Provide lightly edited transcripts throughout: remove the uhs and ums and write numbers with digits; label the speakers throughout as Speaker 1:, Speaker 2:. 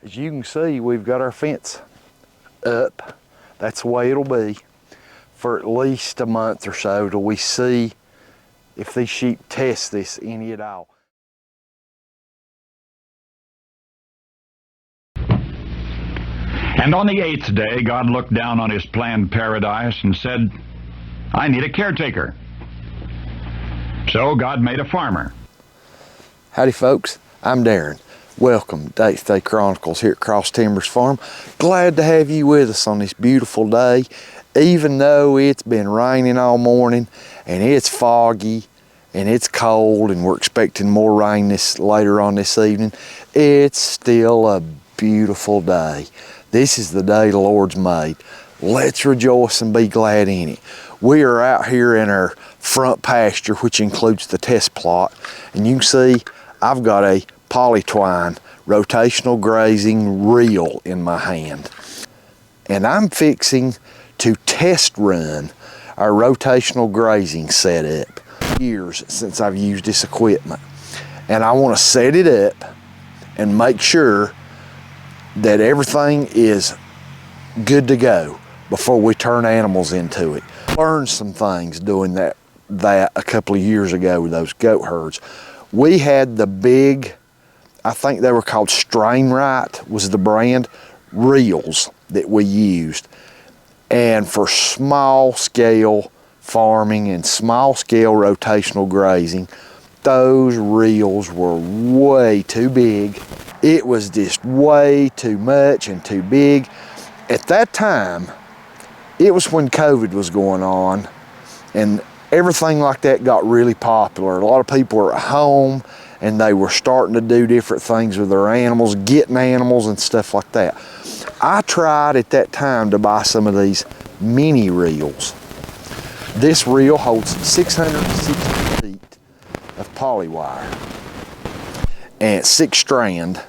Speaker 1: As you can see, we've got our fence up. That's the way it'll be for at least a month or so till we see if these sheep test this any at all.
Speaker 2: And on the 8th day, God looked down on his planned paradise and said, I need a caretaker. So God made a farmer.
Speaker 1: Howdy folks, I'm Darren. Welcome to 8th Day Chronicles here at Cross Timbers Farm. Glad to have you with us on this beautiful day. Even though it's been raining all morning and it's foggy and it's cold and we're expecting more rain later on this evening, it's still a beautiful day. This is the day the Lord's made. Let's rejoice and be glad in it. We are out here in our front pasture, which includes the test plot, and you can see I've got a polytwine rotational grazing reel in my hand. And I'm fixing to test run our rotational grazing setup. Years since I've used this equipment. And I want to set it up and make sure that everything is good to go before we turn animals into it. Learned some things doing that a couple of years ago with those goat herds. We had the big, I think they were called Strain Right was the brand, reels that we used. And for small scale farming and small scale rotational grazing, those reels were way too big. It was just way too much and too big. At that time, it was when COVID was going on and everything like that got really popular. A lot of people were at home and they were starting to do different things with their animals, getting animals and stuff like that. I tried at that time to buy some of these mini reels. This reel holds 660 feet of poly wire and 6 strand,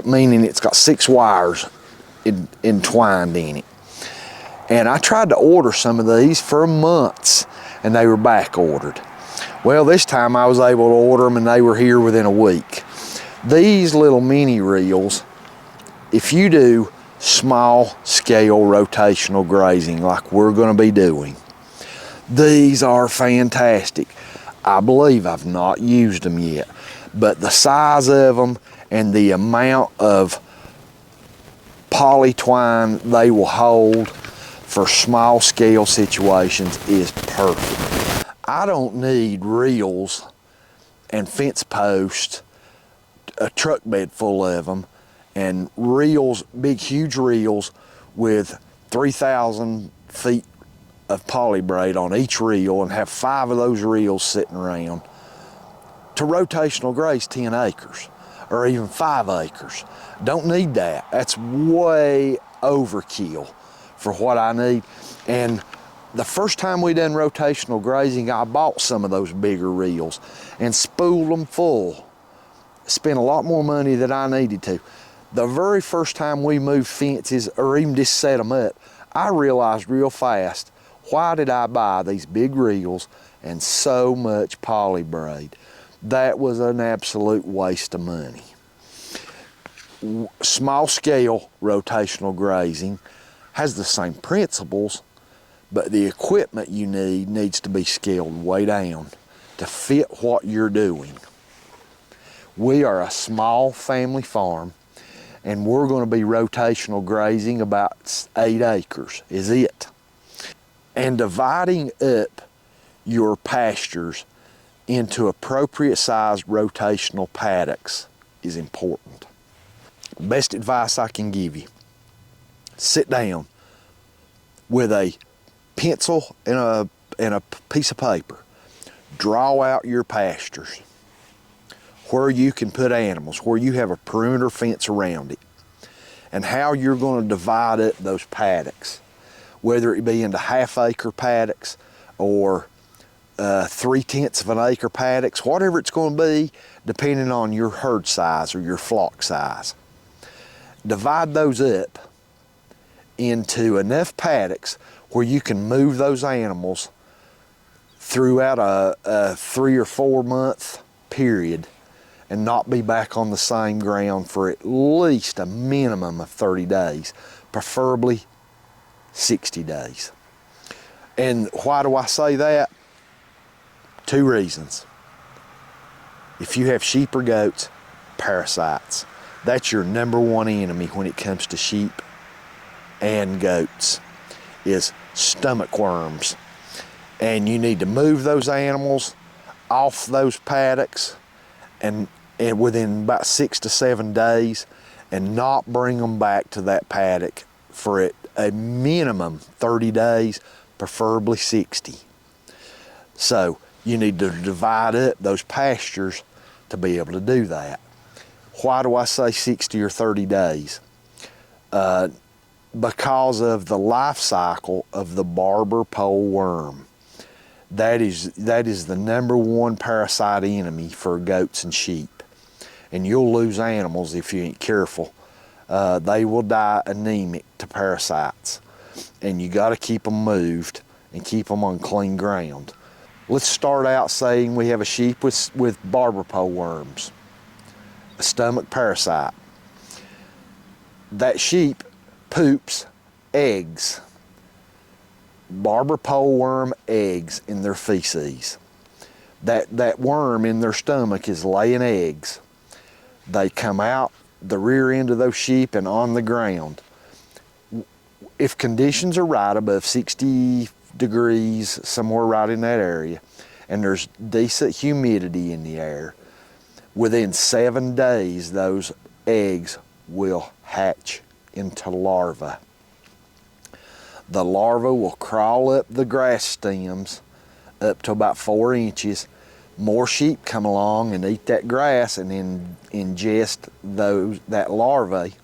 Speaker 1: meaning it's got 6 wires entwined in it. And I tried to order some of these for months and they were back ordered. Well, this time I was able to order them and they were here within a week. These little mini reels, if you do small scale rotational grazing like we're going to be doing, these are fantastic. I believe I've not used them yet, but the size of them and the amount of poly twine they will hold for small scale situations is perfect. I don't need reels and fence posts, a truck bed full of them, and reels, big huge reels with 3,000 feet of poly braid on each reel and have 5 of those reels sitting around to rotational graze 10 acres or even 5 acres. Don't need that. That's way overkill for what I need. And the first time we done rotational grazing, I bought some of those bigger reels and spooled them full. Spent a lot more money than I needed to. The very first time we moved fences or even just set them up, I realized real fast, why did I buy these big reels and so much poly braid? That was an absolute waste of money. Small scale rotational grazing has the same principles, but the equipment you need needs to be scaled way down to fit what you're doing. We are a small family farm and we're going to be rotational grazing about 8 acres is it. And dividing up your pastures into appropriate sized rotational paddocks is important. Best advice I can give you, sit down with a pencil and a piece of paper, draw out your pastures where you can put animals, where you have a perimeter fence around it, and how you're going to divide up those paddocks, whether it be into half-acre paddocks or 3/10 of an acre paddocks, whatever it's going to be, depending on your herd size or your flock size. Divide those up into enough paddocks where you can move those animals throughout a 3 or 4 month period and not be back on the same ground for at least a minimum of 30 days, preferably 60 days. And why do I say that? 2 reasons. If you have sheep or goats, parasites. That's your #1 enemy when it comes to sheep and goats, is stomach worms. And you need to move those animals off those paddocks and within about 6 to 7 days, and not bring them back to that paddock for a minimum 30 days, preferably 60. So you need to divide up those pastures to be able to do that. Why do I say 60 or 30 days? Because of the life cycle of the barber pole worm. That is the #1 parasite enemy for goats and sheep. And you'll lose animals if you ain't careful. They will die anemic to parasites. And you gotta keep them moved and keep them on clean ground. Let's start out saying we have a sheep with barber pole worms, a stomach parasite. That sheep poops eggs, barber pole worm eggs in their feces. That worm in their stomach is laying eggs. They come out the rear end of those sheep and on the ground. If conditions are right, above 60 degrees, somewhere right in that area, and there's decent humidity in the air, within 7 days those eggs will hatch into larvae. The larva will crawl up the grass stems up to about 4 inches. More sheep come along and eat that grass and then ingest that larvae,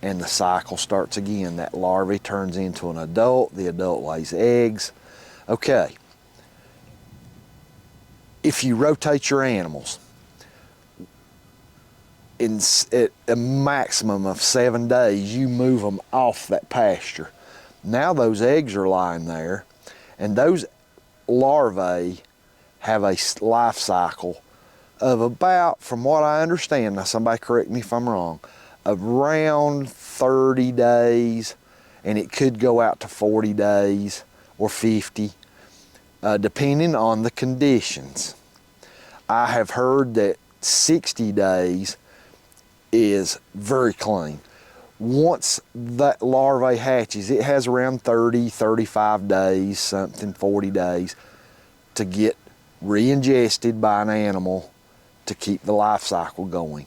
Speaker 1: and the cycle starts again. That larvae turns into an adult, the adult lays eggs. Okay, if you rotate your animals, at a maximum of 7 days, you move them off that pasture. Now those eggs are lying there, and those larvae have a life cycle of about, from what I understand, now somebody correct me if I'm wrong, around 30 days, and it could go out to 40 days or 50, depending on the conditions. I have heard that 60 days is very clean. Once that larvae hatches, it has around 30, 35 days, something 40 days to get re-ingested by an animal to keep the life cycle going.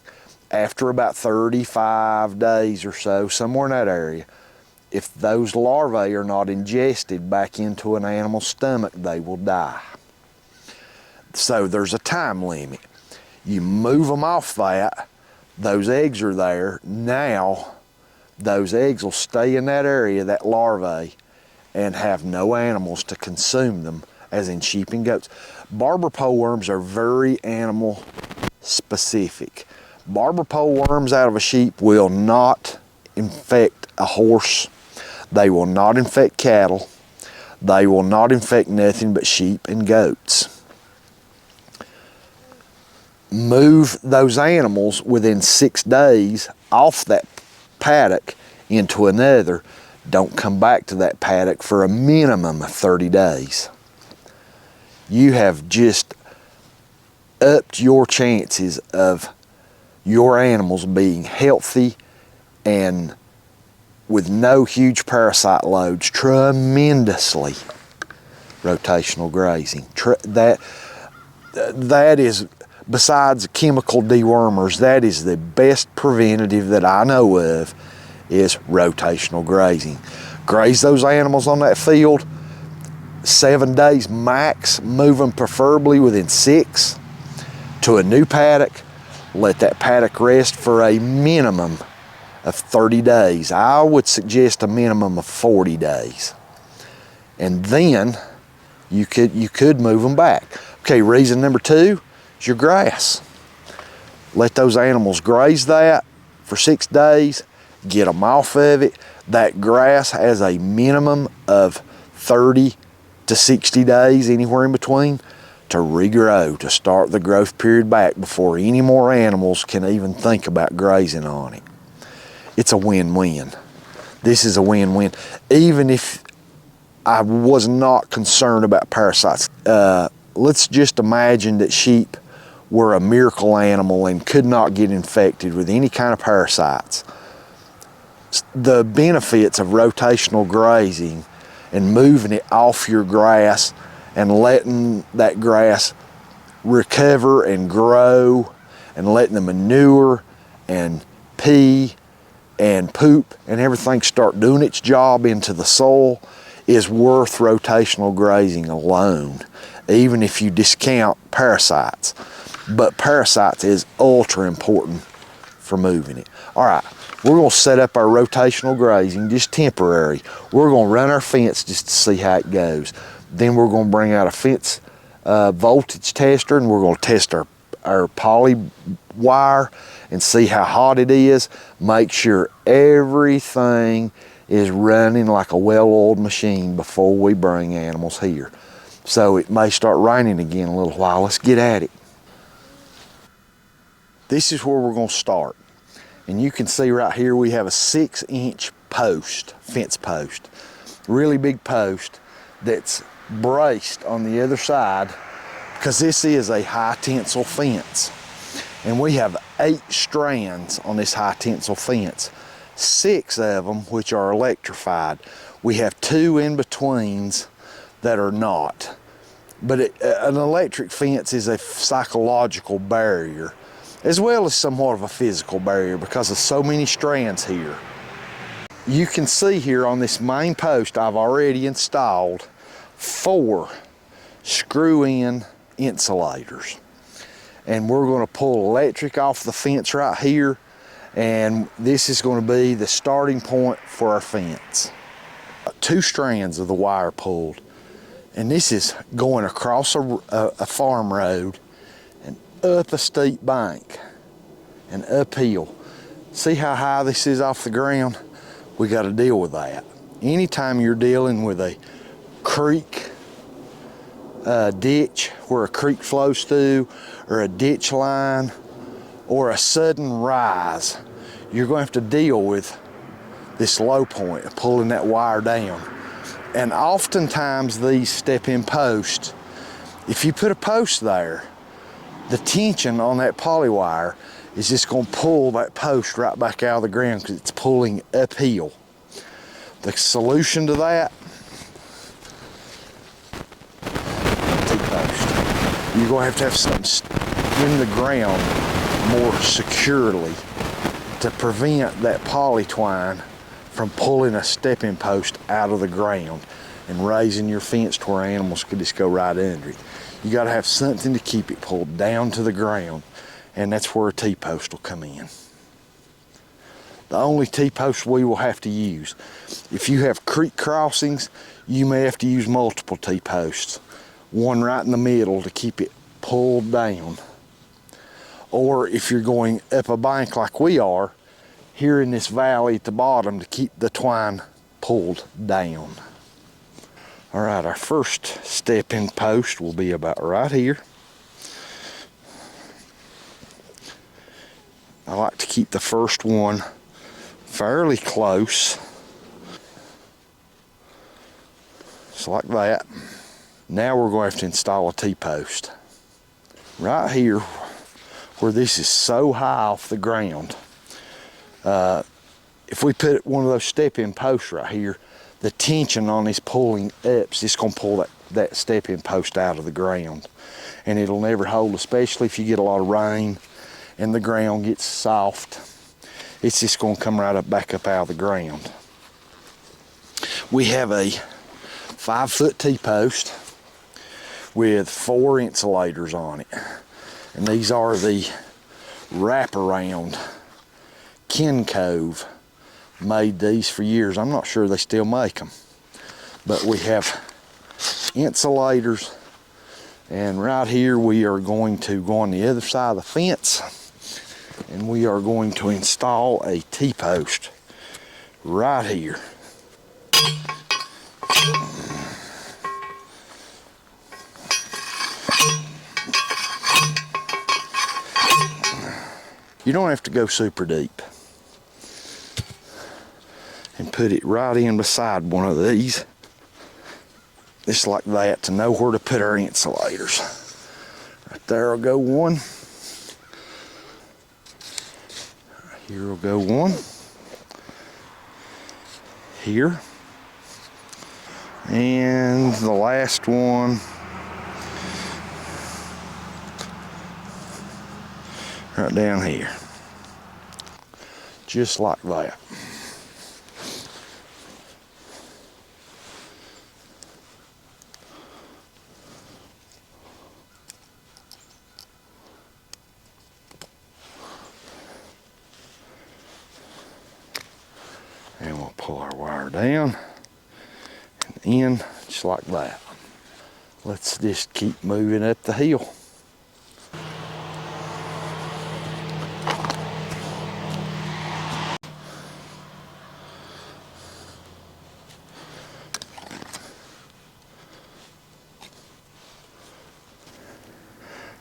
Speaker 1: After about 35 days or so, somewhere in that area, if those larvae are not ingested back into an animal's stomach, they will die. So there's a time limit. You move them off that, those eggs are there. Now those eggs will stay in that area, that larvae, and have no animals to consume them, as in sheep and goats. Barber pole worms are very animal specific. Barber pole worms out of a sheep will not infect a horse. They will not infect cattle. They will not infect nothing but sheep and goats. Move those animals within 6 days off that paddock into another. Don't come back to that paddock for a minimum of 30 days. You have just upped your chances of your animals being healthy and with no huge parasite loads tremendously. Rotational grazing. That is, besides chemical dewormers, that is the best preventative that I know of, is rotational grazing. Graze those animals on that field 7 days max, move them preferably within 6 to a new paddock. Let that paddock rest for a minimum of 30 days. I would suggest a minimum of 40 days. And then you could move them back. Okay, reason number 2 is your grass. Let those animals graze that for 6 days, get them off of it. That grass has a minimum of 30 to 60 days, anywhere in between, to regrow, to start the growth period back before any more animals can even think about grazing on it. It's a win-win. This is a win-win. Even if I was not concerned about parasites, let's just imagine that sheep were a miracle animal and could not get infected with any kind of parasites. The benefits of rotational grazing and moving it off your grass and letting that grass recover and grow and letting the manure and pee and poop and everything start doing its job into the soil is worth rotational grazing alone, even if you discount parasites. But parasites is ultra important for moving it. All right, we're gonna set up our rotational grazing, just temporary. We're gonna run our fence just to see how it goes. Then we're gonna bring out a fence voltage tester, and we're gonna test our poly wire and see how hot it is. Make sure everything is running like a well-oiled machine before we bring animals here. So it may start raining again in a little while. Let's get at it. This is where we're gonna start. And you can see right here we have a 6-inch post, fence post. Really big post that's braced on the other side because this is a high tensile fence. And we have 8 strands on this high tensile fence. 6 of them which are electrified. We have 2 in-betweens that are not. But an electric fence is a psychological barrier as well as somewhat of a physical barrier because of so many strands here. You can see here on this main post I've already installed 4 screw-in insulators. And we're going to pull electric off the fence right here, and this is going to be the starting point for our fence. 2 strands of the wire pulled, and this is going across a farm road and up a steep bank and uphill. See how high this is off the ground? We got to deal with that. Anytime you're dealing with a creek, ditch where a creek flows through, or a ditch line, or a sudden rise, you're going to have to deal with this low point of pulling that wire down. And oftentimes these step-in posts, if you put a post there, the tension on that poly wire is just going to pull that post right back out of the ground because it's pulling uphill. The solution to that, T-post. You're going to have something in the ground more securely to prevent that poly twine from pulling a stepping post out of the ground and raising your fence to where animals could just go right under it. You got to have something to keep it pulled down to the ground, and that's where a T-post will come in. The only T-post we will have to use. If you have creek crossings, you may have to use multiple T-posts, one right in the middle to keep it pulled down. Or if you're going up a bank like we are, here in this valley at the bottom to keep the twine pulled down. All right, our first step-in post will be about right here. I like to keep the first one fairly close. Just like that. Now we're going to have to install a T-post. Right here, where this is so high off the ground, if we put one of those step-in posts right here, the tension on this pulling up is just going to pull that step-in post out of the ground. And it'll never hold, especially if you get a lot of rain and the ground gets soft. It's just going to come right up, back up out of the ground. We have a 5-foot T-post with 4 insulators on it. And these are the wraparound. Ken Cove made these for years. I'm not sure they still make them. But we have insulators, and right here we are going to go on the other side of the fence, and we are going to install a T-post right here. You don't have to go super deep. And put it right in beside one of these. Just like that, to know where to put our insulators. Right there will go one. Here will go one. Here. And the last one right down here. Just like that. And we'll pull our wire down and in just like that. Let's just keep moving up the hill.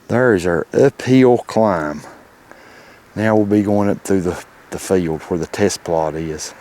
Speaker 1: There's our uphill climb. Now we'll be going up through the field where the test plot is.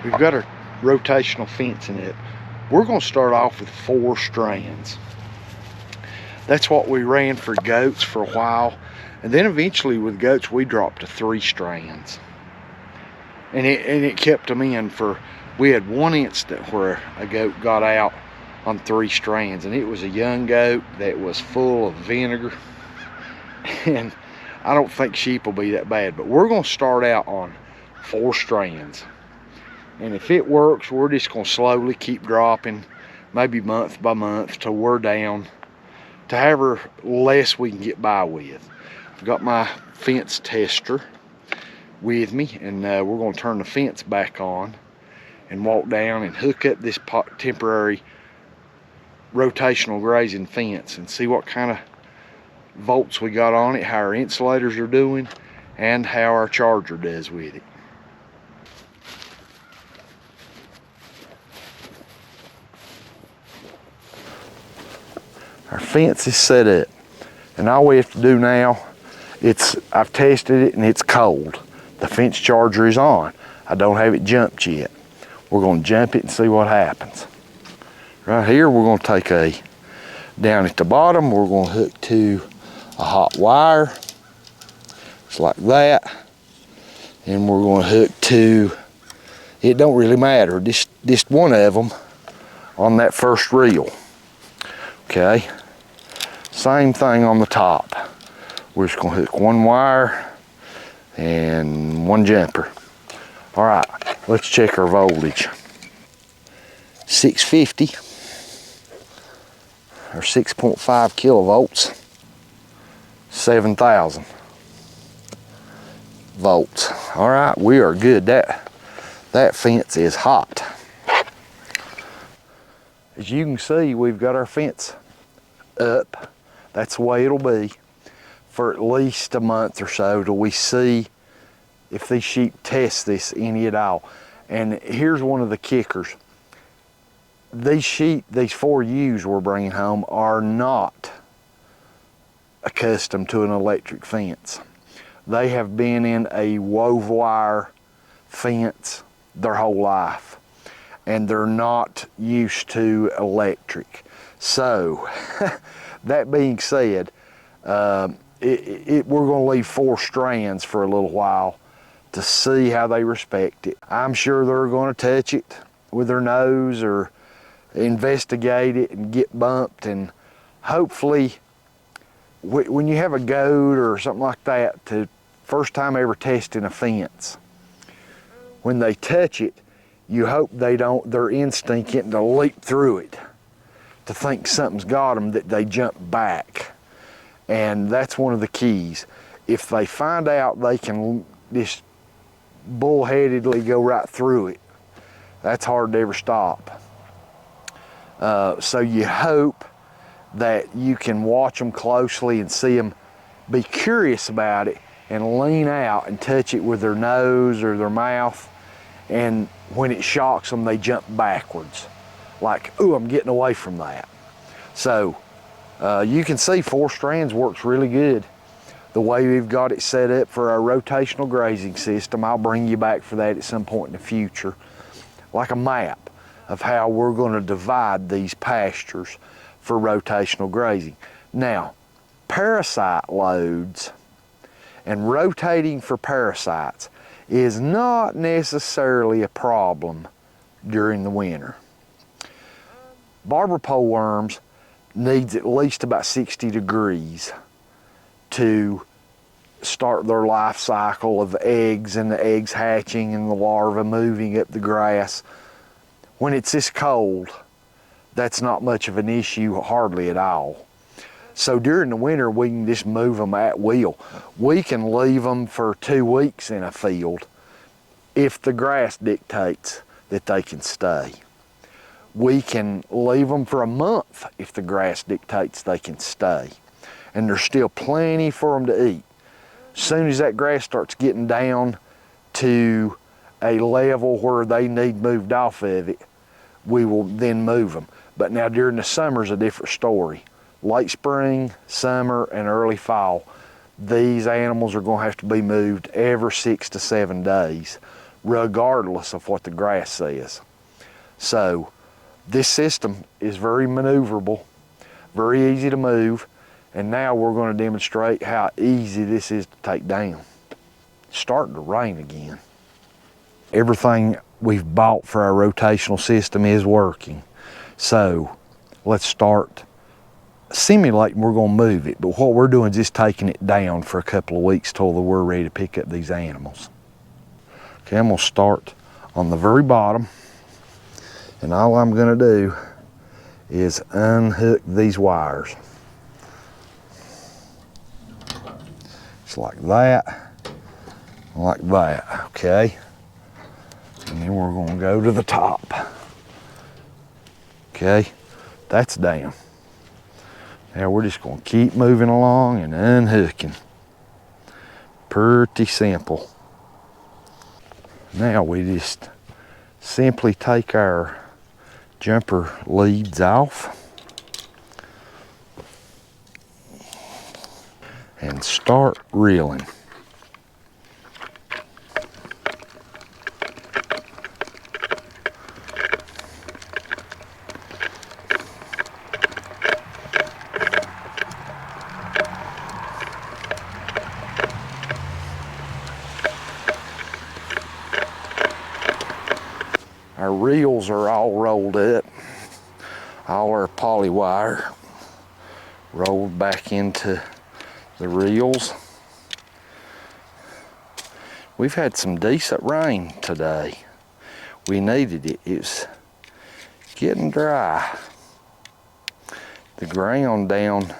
Speaker 1: We've got our rotational fence in it. We're going to start off with 4 strands. That's what we ran for goats for a while, and then eventually with goats we dropped to 3 strands, and it kept them in for. We had one incident where a goat got out on 3 strands, and it was a young goat that was full of vinegar, and I don't think sheep will be that bad, but we're going to start out on 4 strands. And if it works, we're just going to slowly keep dropping, maybe month by month, till we're down to however less we can get by with. I've got my fence tester with me, and we're going to turn the fence back on and walk down and hook up this temporary rotational grazing fence and see what kind of volts we got on it, how our insulators are doing, and how our charger does with it. Our fence is set up, and all we have to do now, I've tested it and it's cold. The fence charger is on. I don't have it jumped yet. We're going to jump it and see what happens. Right here, we're going to take down at the bottom, we're going to hook to a hot wire, just like that. And we're going to hook to, it don't really matter, just one of them on that first reel. Okay. Same thing on the top. We're just going to hook one wire and one jumper. All right, Let's check our voltage. 650 or 6.5 kilovolts, 7,000 volts. All right, we are good. That fence is hot. As you can see, we've got our fence up. That's the way it'll be for at least a month or so till we see if these sheep test this any at all. And here's one of the kickers. These sheep, these 4 ewes we're bringing home, are not accustomed to an electric fence. They have been in a wove wire fence their whole life, and they're not used to electric. So, that being said, we're going to leave 4 strands for a little while to see how they respect it. I'm sure they're going to touch it with their nose or investigate it and get bumped, and hopefully when you have a goat or something like that, to first time ever testing a fence, when they touch it, you hope they don't, their instinct isn't to leap through it, to think something's got them, that they jump back. And that's one of the keys. If they find out they can just bullheadedly go right through it, that's hard to ever stop. So you hope that you can watch them closely and see them be curious about it and lean out and touch it with their nose or their mouth, and when it shocks them, they jump backwards, like, ooh, I'm getting away from that. So you can see 4 strands works really good. The way we've got it set up for our rotational grazing system, I'll bring you back for that at some point in the future, like a map of how we're going to divide these pastures for rotational grazing. Now, parasite loads and rotating for parasites is not necessarily a problem during the winter. Barber pole worms needs at least about 60 degrees to start their life cycle of eggs, and the eggs hatching and the larvae moving up the grass. When it's this cold, that's not much of an issue, hardly at all. So during the winter, we can just move them at will. We can leave them for 2 weeks in a field if the grass dictates that they can stay. We can leave them for a month if the grass dictates they can stay. And there's still plenty for them to eat. As soon as that grass starts getting down to a level where they need moved off of it, we will then move them. But now during the summer is a different story. Late spring, summer, and early fall, these animals are going to have to be moved every 6 to 7 days, regardless of what the grass says. So this system is very maneuverable, very easy to move, and now we're going to demonstrate how easy this is to take down. It's starting to rain again. Everything we've bought for our rotational system is working. So let's start simulating we're going to move it, but what we're doing is just taking it down for a couple of weeks till we're ready to pick up these animals. Okay, I'm going to start on the very bottom, and all I'm going to do is unhook these wires. Just like that, okay? And then we're going to go to the top. Okay, that's down. Now we're just going to keep moving along and unhooking. Pretty simple. Now we just simply take our jumper leads off and start reeling. Our reels are all rolled up, all our poly wire rolled back into the reels. We've had some decent rain today. We needed it. It's getting dry. The ground down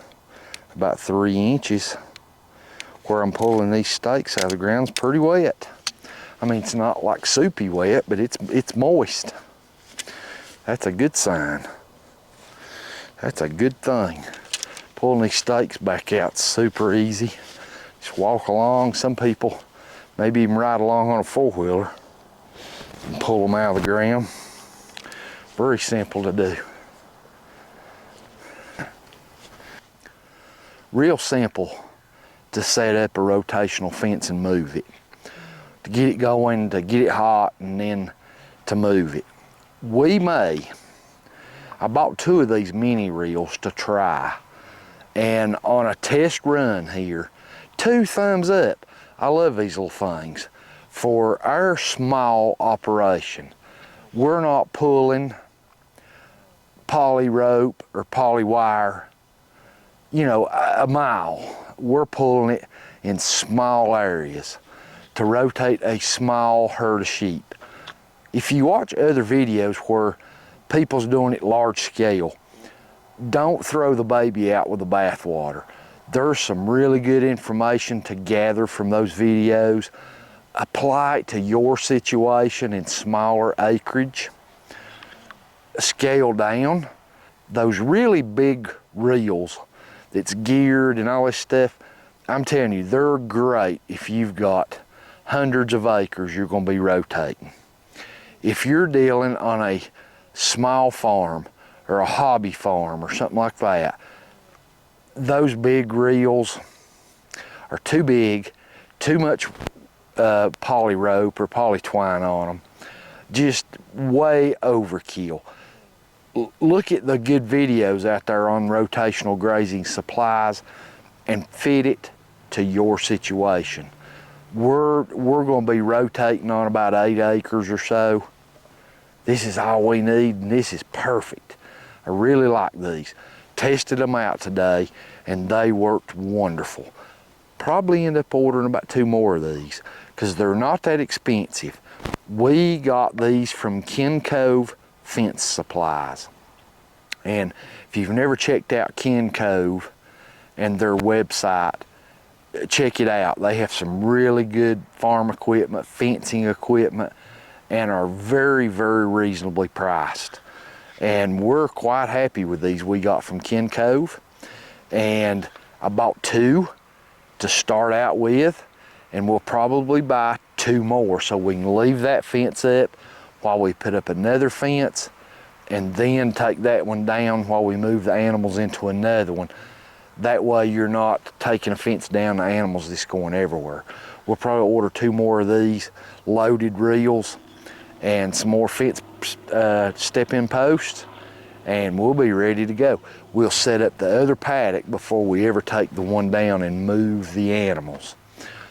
Speaker 1: about 3 inches where I'm pulling these stakes out of the ground's pretty wet. I mean, it's not like soupy wet, but it's moist. That's a good sign. That's a good thing. Pulling these stakes back out super easy. Just walk along. Some people maybe even ride along on a four-wheeler and pull them out of the ground. Very simple to do. Real simple to set up a rotational fence and move it. To get it going, to get it hot, and then to move it. I bought 2 of these mini reels to try. And on a test run here, 2 thumbs up. I love these little things. For our small operation, we're not pulling poly rope or poly wire, you know, a mile. We're pulling it in small areas to rotate a small herd of sheep. If you watch other videos where people's doing it large scale, don't throw the baby out with the bathwater. There's some really good information to gather from those videos. Apply it to your situation in smaller acreage. Scale down. Those really big reels that's geared and all this stuff, I'm telling you, they're great if you've got hundreds of acres you're going to be rotating. If you're dealing on a small farm or a hobby farm or something like that, those big reels are too big, too much poly rope or poly twine on them, just way overkill. Look at the good videos out there on rotational grazing supplies and fit it to your situation. We're going to be rotating on about 8 acres or so. This is all we need, and this is perfect. I really like these. Tested them out today, and they worked wonderful. Probably end up ordering about 2 more of these because they're not that expensive. We got these from Ken Cove Fence Supplies. And if you've never checked out Ken Cove and their website, check it out. They have some really good farm equipment, fencing equipment, and are very, very reasonably priced. And we're quite happy with these we got from Ken Cove. And I bought 2 to start out with, and we'll probably buy 2 more so we can leave that fence up while we put up another fence, and then take that one down while we move the animals into another one. That way you're not taking a fence down, the animals just going everywhere. We'll probably order 2 more of these loaded reels and some more fence step-in posts, and we'll be ready to go. We'll set up the other paddock before we ever take the one down and move the animals.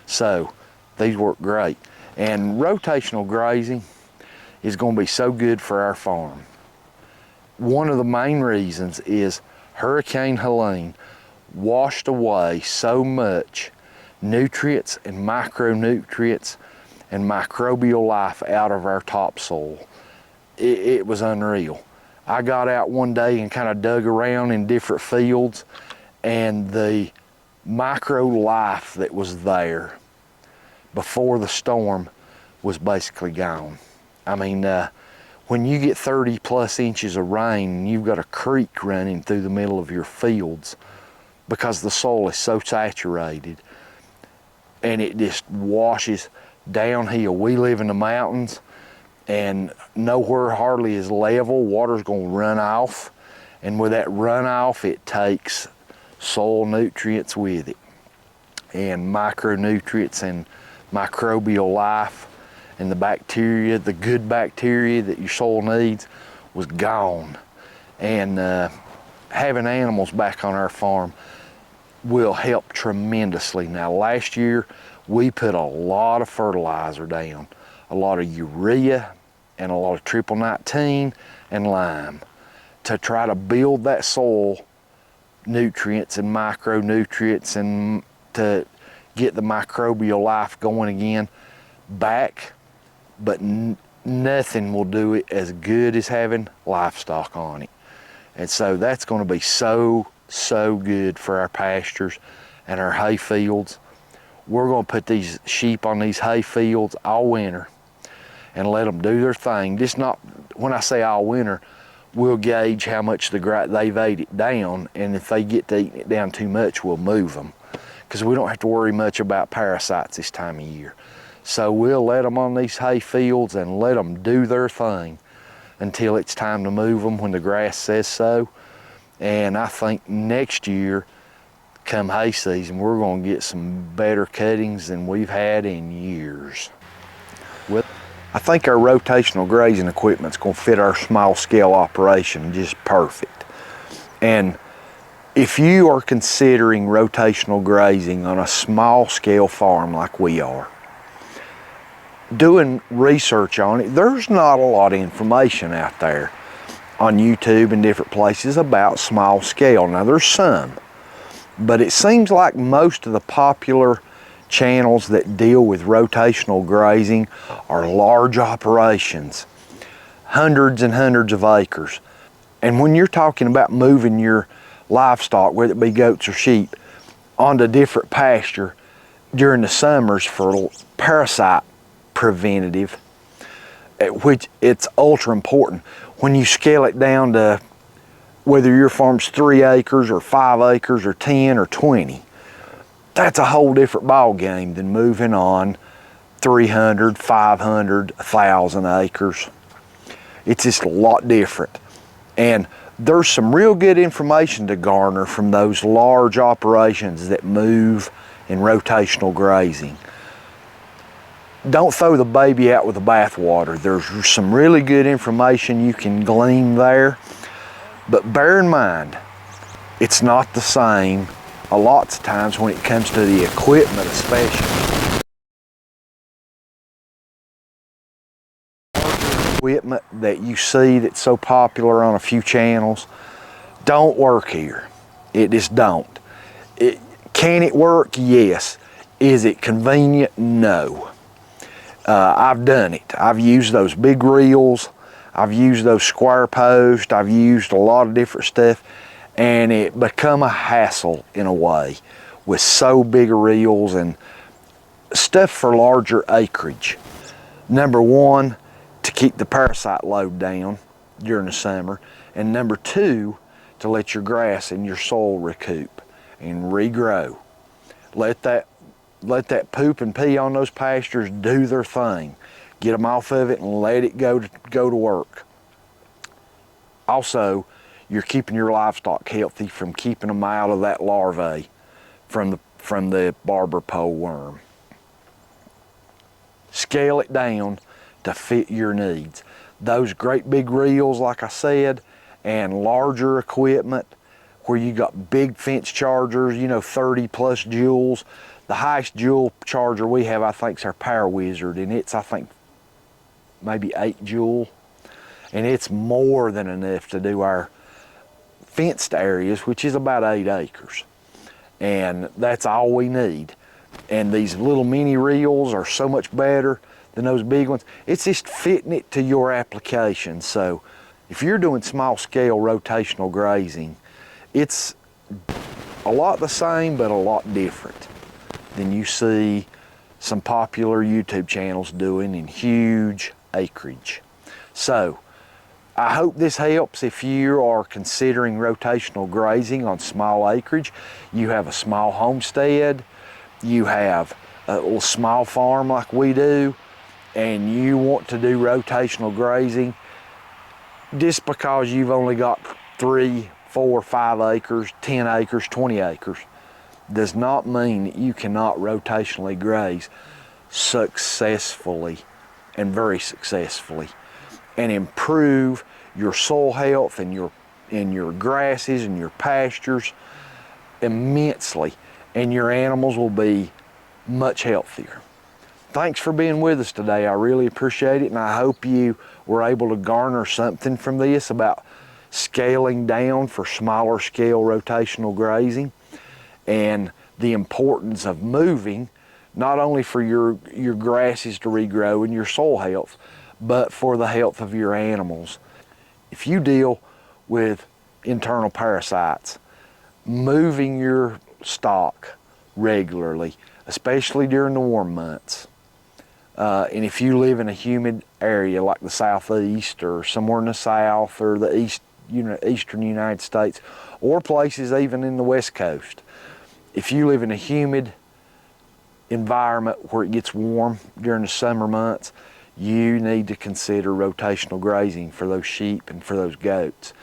Speaker 1: So these work great. And rotational grazing is going to be so good for our farm. One of the main reasons is Hurricane Helene washed away so much nutrients and micronutrients and microbial life out of our topsoil. It was unreal. I got out one day and kind of dug around in different fields, and the micro life that was there before the storm was basically gone. I mean, when you get 30 plus inches of rain and you've got a creek running through the middle of your fields because the soil is so saturated and it just washes downhill. We live in the mountains and nowhere hardly is level. Water's going to run off, and with that runoff it takes soil nutrients with it, and micronutrients and microbial life, and the bacteria, the good bacteria that your soil needs, was gone. And having animals back on our farm will help tremendously. Now, last year we put a lot of fertilizer down, a lot of urea and a lot of triple 19 and lime to try to build that soil nutrients and micronutrients and to get the microbial life going again back. But nothing will do it as good as having livestock on it. And so that's going to be so good for our pastures and our hay fields. We're going to put these sheep on these hay fields all winter and let them do their thing. Just not, when I say all winter, we'll gauge how much they've ate it down, and if they get to eating it down too much, we'll move them, because we don't have to worry much about parasites this time of year. So we'll let them on these hay fields and let them do their thing until it's time to move them when the grass says so. And I think next year, come hay season, we're going to get some better cuttings than we've had in years. I think our rotational grazing equipment's going to fit our small scale operation just perfect. And if you are considering rotational grazing on a small scale farm like we are, doing research on it, there's not a lot of information out there on YouTube and different places about small scale. Now there's some, but it seems like most of the popular channels that deal with rotational grazing are large operations, hundreds and hundreds of acres. And when you're talking about moving your livestock, whether it be goats or sheep, onto different pasture during the summers for parasite preventative, which it's ultra important. When you scale it down to whether your farm's 3 acres or 5 acres or 10 or 20, that's a whole different ball game than moving on 300, 500, 1,000 acres. It's just a lot different. And there's some real good information to garner from those large operations that move in rotational grazing. Don't throw the baby out with the bathwater. There's some really good information you can glean there, but bear in mind, it's not the same a lot of times when it comes to the equipment especially. Equipment that you see that's so popular on a few channels don't work here. It just don't. Can it work? Yes. Is it convenient? No. I've done it. I've used those big reels. I've used those square posts. I've used a lot of different stuff, and it become a hassle in a way with so big reels and stuff for larger acreage. Number one, to keep the parasite load down during the summer, and number two, to let your grass and your soil recoup and regrow. Let that poop and pee on those pastures do their thing. Get them off of it and let it go to work. Also, you're keeping your livestock healthy from keeping them out of that larvae from the barber pole worm. Scale it down to fit your needs. Those great big reels, like I said, and larger equipment where you got big fence chargers, 30 plus joules. The highest joule charger we have, I think, is our Power Wizard, and it's, I think, maybe 8 joule. And it's more than enough to do our fenced areas, which is about 8 acres. And that's all we need. And these little mini reels are so much better than those big ones. It's just fitting it to your application. So if you're doing small scale rotational grazing, it's a lot the same, but a lot different than you see some popular YouTube channels doing in huge acreage. So I hope this helps if you are considering rotational grazing on small acreage. You have a small homestead, you have a little small farm like we do, and you want to do rotational grazing. Just because you've only got 3, 4, 5 acres, 10 acres, 20 acres, does not mean that you cannot rotationally graze successfully and very successfully and improve your soil health and your grasses and your pastures immensely, and your animals will be much healthier. Thanks for being with us today. I really appreciate it, and I hope you were able to garner something from this about scaling down for smaller scale rotational grazing and the importance of moving, not only for your grasses to regrow and your soil health, but for the health of your animals. If you deal with internal parasites, moving your stock regularly, especially during the warm months, and if you live in a humid area like the southeast or somewhere in the south or the eastern United States, or places even in the west coast, if you live in a humid environment where it gets warm during the summer months, you need to consider rotational grazing for those sheep and for those goats.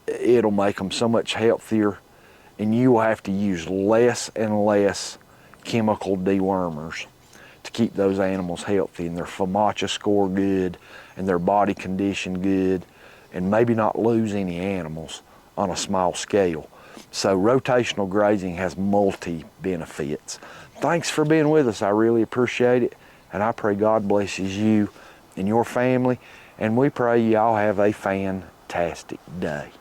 Speaker 1: It'll make them so much healthier, and you will have to use less and less chemical dewormers to keep those animals healthy and their FOMACHA score good and their body condition good, and maybe not lose any animals on a small scale. So rotational grazing has multi-benefits. Thanks for being with us. I really appreciate it, and I pray God blesses you and your family, and we pray y'all have a fantastic day.